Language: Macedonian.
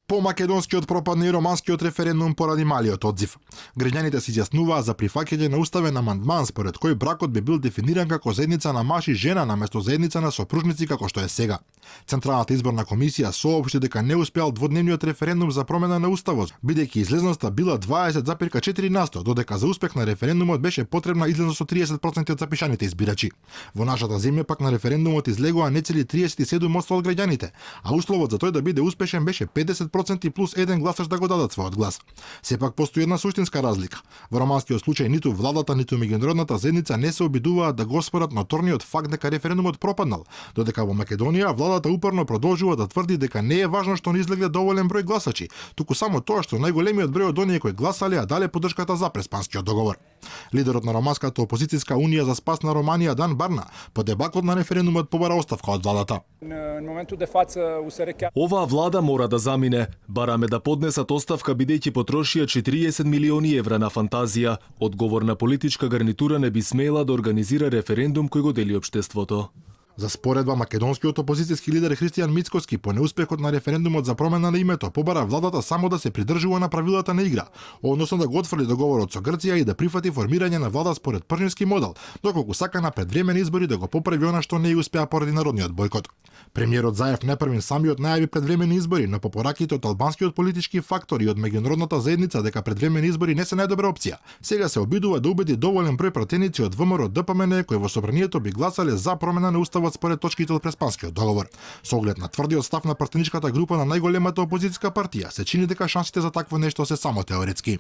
По македонскиот пропадна и романскиот референдум поради малиот одзив. Граѓаните се изјаснуваа за прифаќање на уставен амандман според кој бракот би бил дефиниран како заедница на маж и жена наместо заедница на сопружници како што е сега. Централната изборна комисија соопшти дека не успеал дводневниот референдум за промена на уставот, бидејќи излезноста била 20,4%, додека за успех на референдумот беше потребна излезност од 30% од запишаните избирачи. Во нашата земја пак на референдумот излегоа нецели 37% од граѓаните, а условот за тој да биде успешен беше 50% и плюс еден гласаш да го дадат својот глас. Сепак постои една суштинска разлика. Во романскиот случај ниту владата, ниту меѓународната заедница не се обидуваат да го оспорат ноторниот факт дека референдумот пропаднал, додека во Македонија владата упорно продолжува да тврди дека не е важно што не излегле доволен број гласачи, туку само тоа што најголемиот број од оние кои гласале а дале поддршката за преспанскиот договор. Лидерот на романската опозицијска унија за спас на Романија Дан Барна по дебакот на референдумот побара оставка од владата. Оваа влада мора да замине. Бараме да поднесат оставка бидејќи потрошија 40 милиони евра на фантазија. Одговорна политичка гарнитура не би смела да организира референдум кој го дели општеството. За споредба, македонскиот опозицијски лидер Христијан Мицкоски по неуспехот на референдумот за промена на името побара владата само да се придржува на правилата на игра, односно да го отфрли договорот со Грција и да прифати формирање на влада според пржински модел, доколку сака на предвремени избори да го поправи она што не успеа поради народниот бојкот. Премиерот Заев непрвин самиот најави предвремени избори, но по пораките од албанскиот политички фактор и од меѓународната заедница дека предвремени избори не се најдобра опција. Сега се обидува да убеди доволен број пратеници од ВМРО ДПМН кои во собранието би гласале за промена на уставот според точките од преспанскиот договор. Со оглед на тврдиот став на пратеничката група на најголемата опозицијска партија, се чини дека шансите за такво нешто се само теоретски.